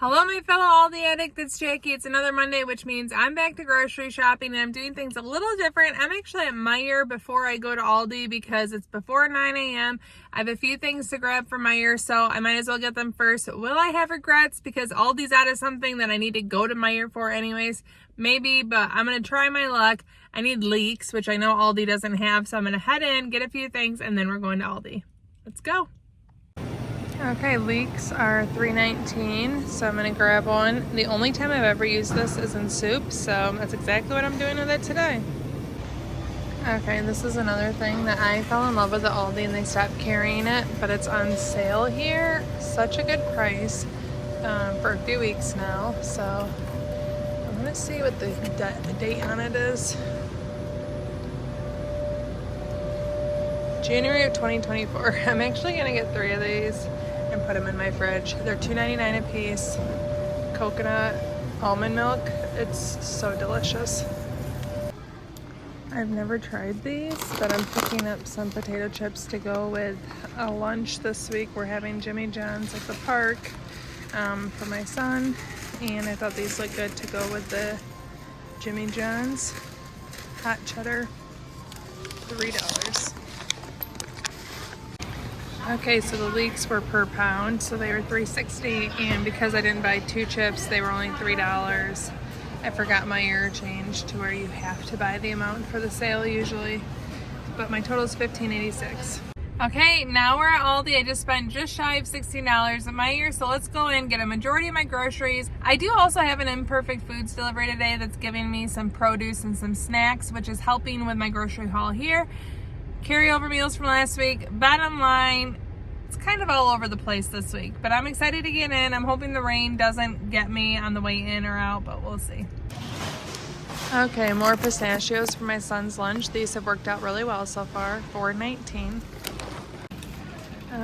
Hello, my fellow Aldi addict. It's Jackie. It's another Monday, which means I'm back to grocery shopping and I'm doing things a little different. I'm actually at Meijer before I go to Aldi because it's before 9 a.m. I have a few things to grab from Meijer, so I might as well get them first. Will I have regrets because Aldi's out of something that I need to go to Meijer for anyways? Maybe, but I'm going to try my luck. I need leeks, which I know Aldi doesn't have, so I'm going to head in, get a few things, and then we're going to Aldi. Let's go. Okay, leeks are $3.19, so I'm gonna grab one. The only time I've ever used this is in soup, so that's exactly what I'm doing with it today. Okay, this is another thing that I fell in love with at Aldi and they stopped carrying it, but it's on sale here. Such a good price for a few weeks now, so I'm gonna see what the date on it is. January of 2024. I'm actually gonna get 3 of these and put them in my fridge. They're $2.99 a piece. Coconut almond milk. It's so delicious. I've never tried these, but I'm picking up some potato chips to go with a lunch this week. We're having Jimmy John's at the park for my son, and I thought these looked good to go with the Jimmy John's hot cheddar. $3. Okay, so the leeks were per pound, so they were $3.60, and because I didn't buy 2 chips, they were only $3. I forgot Meijer changed to where you have to buy the amount for the sale usually, but my total is $15.86. Okay, now we're at Aldi. I just spent just shy of $16 at Meijer, so let's go in, get a majority of my groceries. I do also have an Imperfect Foods delivery today that's giving me some produce and some snacks, which is helping with my grocery haul here. Carryover meals from last week. Bottom line, it's kind of all over the place this week, but I'm excited to get in. I'm hoping the rain doesn't get me on the way in or out, but we'll see. Okay, more pistachios for my son's lunch. These have worked out really well so far. $4.19.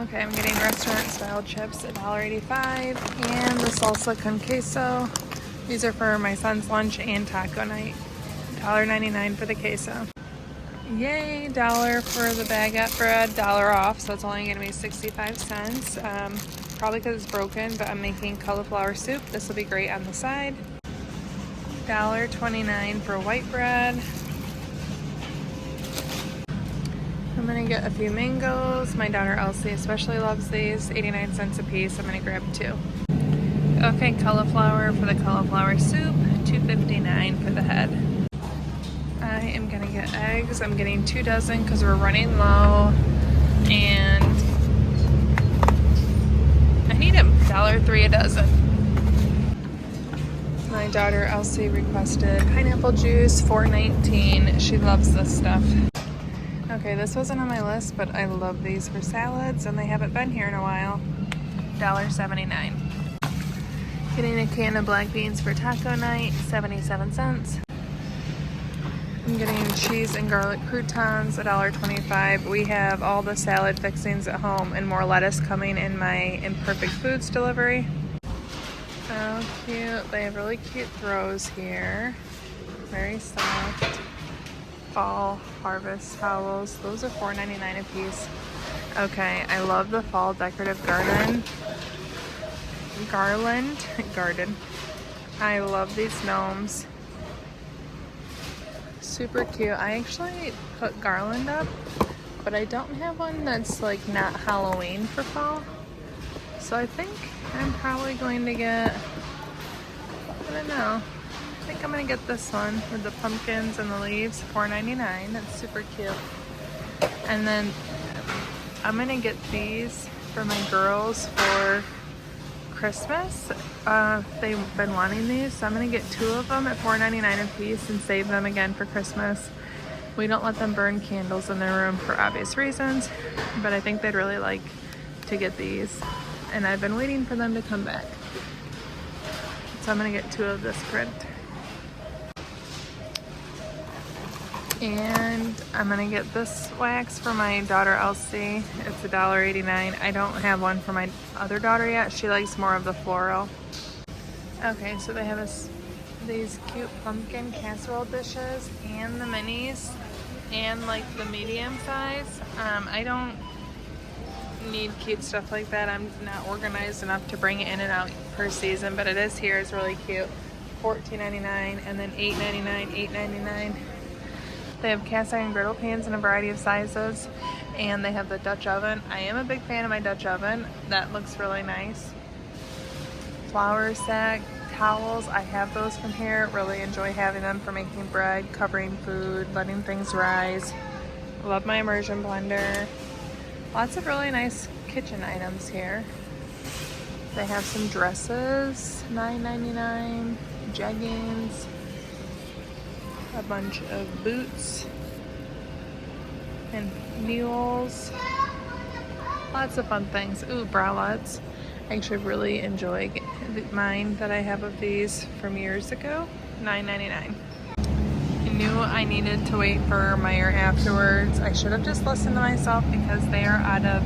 Okay, I'm getting restaurant style chips, $1.85, and the salsa con queso. These are for my son's lunch and taco night. $1.99 for the queso. Yay, $1 for the baguette bread, $1 off, so it's only going to be 65 cents. Probably because it's broken, but I'm making cauliflower soup. This will be great on the side. $1.29 for white bread. I'm going to get a few mangoes. My daughter Elsie especially loves these. 89 cents a piece. I'm going to grab 2. Okay, cauliflower for the cauliflower soup. $2.59 for the head. I am gonna get eggs. I'm getting 2 dozen because we're running low, and I need $1.03 a dozen. My daughter Elsie requested pineapple juice, $4.19. She loves this stuff. Okay, this wasn't on my list, but I love these for salads, and they haven't been here in a while. $1.79. Getting a can of black beans for taco night, 77 cents. I'm getting cheese and garlic croutons, $1.25. We have all the salad fixings at home and more lettuce coming in my Imperfect Foods delivery. Oh, cute. They have really cute throws here. Very soft. Fall harvest towels. Those are $4.99 a piece. Okay, I love the fall decorative garden. I love these gnomes. Super cute. I actually put garland up, but I don't have one that's like not Halloween for fall. So I think I'm probably going to get, I don't know. I think I'm gonna get this one with the pumpkins and the leaves, $4.99. That's super cute. And then I'm gonna get these for my girls for Christmas. They've been wanting these, so I'm gonna get 2 of them at $4.99 a piece and save them again for Christmas. We don't let them burn candles in their room for obvious reasons, but I think they'd really like to get these, and I've been waiting for them to come back. So I'm gonna get 2 of this print. And I'm gonna get this wax for my daughter Elsie. It's $1.89. I don't have one for my other daughter yet. She likes more of the floral. Okay, so they have these cute pumpkin casserole dishes and the minis and like the medium size. I don't need cute stuff like that. I'm not organized enough to bring it in and out per season, but it is here. It's really cute. $14.99 and then $8.99, $8.99. They have cast iron griddle pans in a variety of sizes, and they have the Dutch oven. I am a big fan of my Dutch oven. That looks really nice. Flour sack towels. I have those from here. Really enjoy having them for making bread, covering food, letting things rise. Love my immersion blender. Lots of really nice kitchen items here. They have some dresses, $9.99, jeggings, a bunch of boots and mules. Lots of fun things. Ooh, bralettes. I actually really enjoy mine that I have of these from years ago. $9.99. I knew I needed to wait for Meijer afterwards. I should have just listened to myself because they are out of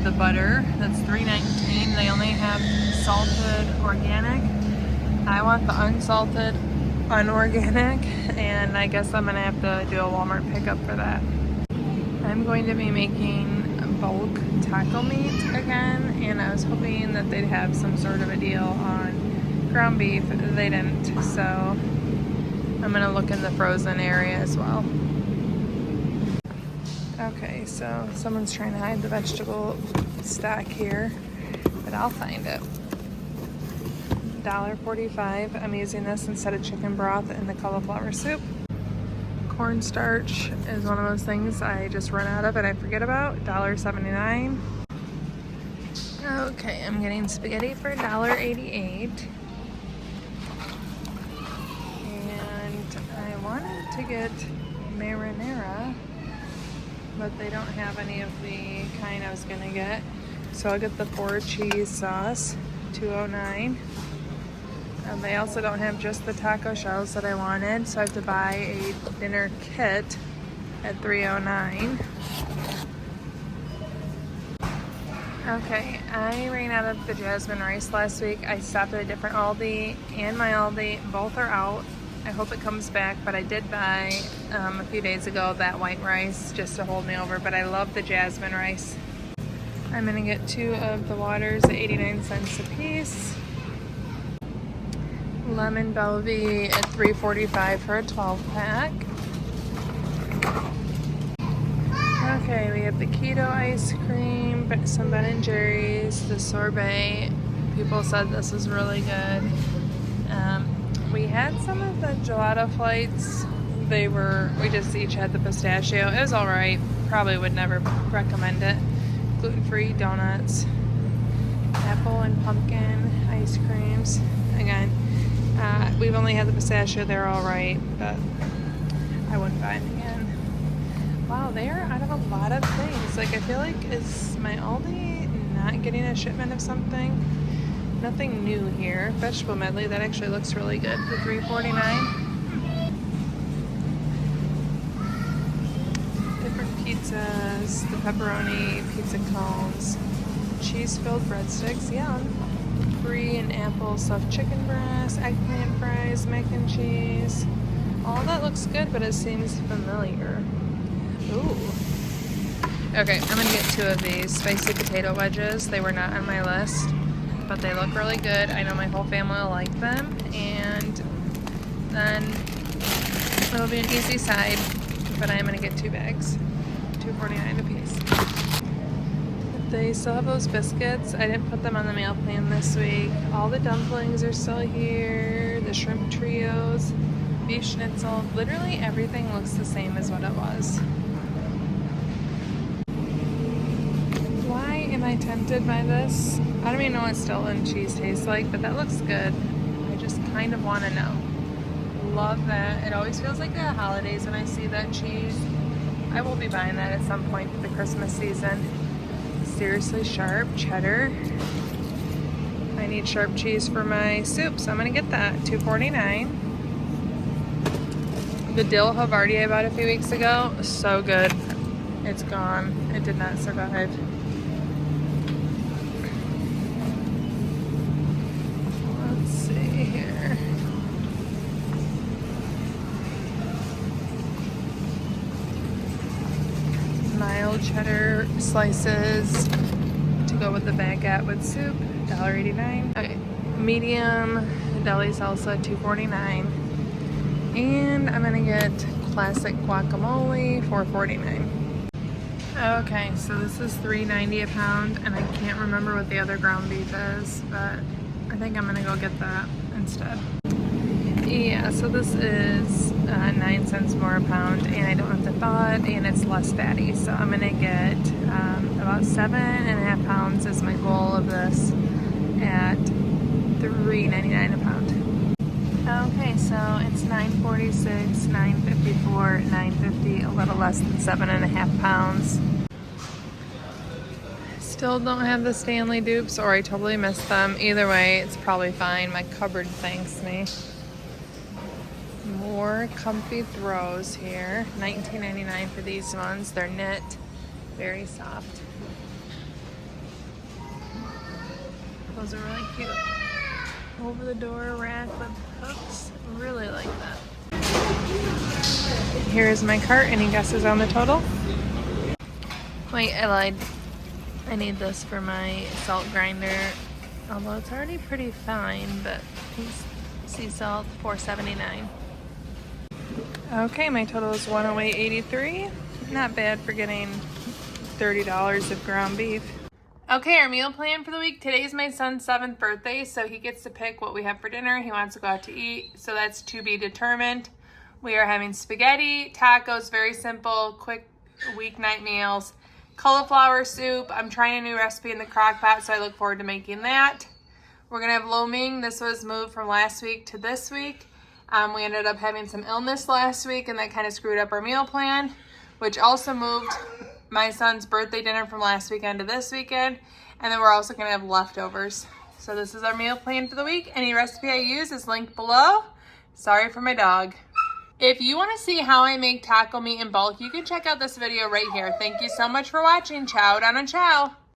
the butter. That's $3.19. They only have salted organic. I want the unsalted unorganic, and I guess I'm gonna have to do a Walmart pickup for that. I'm going to be making bulk taco meat again, and I was hoping that they'd have some sort of a deal on ground beef. They didn't, so I'm gonna look in the frozen area as well. Okay, so someone's trying to hide the vegetable stack here, but I'll find it. $1.45. I'm using this instead of chicken broth in the cauliflower soup. Cornstarch is one of those things I just run out of and I forget about. $1.79. Okay, I'm getting spaghetti for $1.88. And I wanted to get marinara, but they don't have any of the kind I was gonna get. So I'll get the 4 cheese sauce, $2.09. They also don't have just the taco shells that I wanted, so I have to buy a dinner kit at $3.09. Okay, I ran out of the jasmine rice last week. I stopped at a different Aldi and my Aldi. Both are out. I hope it comes back, but I did buy a few days ago that white rice just to hold me over, but I love the jasmine rice. I'm gonna get 2 of the waters at 89 cents a piece. Lemon Belvy at $3.45 for a 12-pack. Okay, we have the keto ice cream, some Ben & Jerry's, the sorbet. People said this is really good. We had some of the gelato flights. We just each had the pistachio. It was all right. Probably would never recommend it. Gluten-free donuts, apple and pumpkin ice creams. Again, we've only had the pistachio. They're all right, but I wouldn't buy them again. Wow, they are out of a lot of things. Like, I feel like, is my Aldi not getting a shipment of something? Nothing new here. Vegetable medley, that actually looks really good for $3.49. Different pizzas, the pepperoni pizza cones, cheese-filled breadsticks, yum. Brie and apple stuffed chicken breast, eggplant fries, mac and cheese. All that looks good, but it seems familiar. Ooh. Okay, I'm gonna get 2 of these spicy potato wedges. They were not on my list, but they look really good. I know my whole family will like them, and then it'll be an easy side, but I'm gonna get 2 bags, $2.49 a piece. They still have those biscuits. I didn't put them on the meal plan this week. All the dumplings are still here. The shrimp trios, beef schnitzel. Literally everything looks the same as what it was. Why am I tempted by this? I don't even know what Stilton cheese tastes like, but that looks good. I just kind of want to know. Love that. It always feels like the holidays when I see that cheese. I will be buying that at some point for the Christmas season. Seriously sharp cheddar. I need sharp cheese for my soup, so I'm gonna get that. $2.49. The dill Havarti I bought a few weeks ago, so good. It's gone. It did not survive. Let's see here. Mild cheddar slices, to go with the baguette with soup, $1.89. Okay, medium deli salsa, $2.49. And I'm gonna get classic guacamole, $4.49. Okay, so this is $3.90 a pound, and I can't remember what the other ground beef is, but I think I'm gonna go get that instead. Yeah, so this is 9 cents more a pound, and I don't have to thaw it, and it's less fatty. So I'm gonna get about 7.5 pounds is my goal of this at $3.99 a pound. Okay, so it's $9.46, $9.54, $9.50, a little less than 7.5 pounds. Still don't have the Stanley dupes, or I totally missed them. Either way, it's probably fine. My cupboard thanks me. More comfy throws here. $19.99 for these ones. They're knit, very soft. Those are really cute. Over the door rack with hooks. Really like that. Here is my cart. Any guesses on the total? Wait, I lied. I need this for my salt grinder. Although it's already pretty fine, but sea salt, $4.79. Okay, my total is $108.83. Not bad for getting $30 of ground beef. Okay, our meal plan for the week. Today's my son's 7th birthday, so he gets to pick what we have for dinner. He wants to go out to eat, so that's to be determined. We are having spaghetti, tacos, very simple, quick weeknight meals. Cauliflower soup. I'm trying a new recipe in the crock pot, so I look forward to making that. We're going to have lo mein. This was moved from last week to this week. We ended up having some illness last week, and that kind of screwed up our meal plan, which also moved my son's birthday dinner from last weekend to this weekend. And then we're also going to have leftovers. So this is our meal plan for the week. Any recipe I use is linked below. Sorry for my dog. If you want to see how I make taco meat in bulk, you can check out this video right here. Thank you so much for watching. Ciao, down and ciao.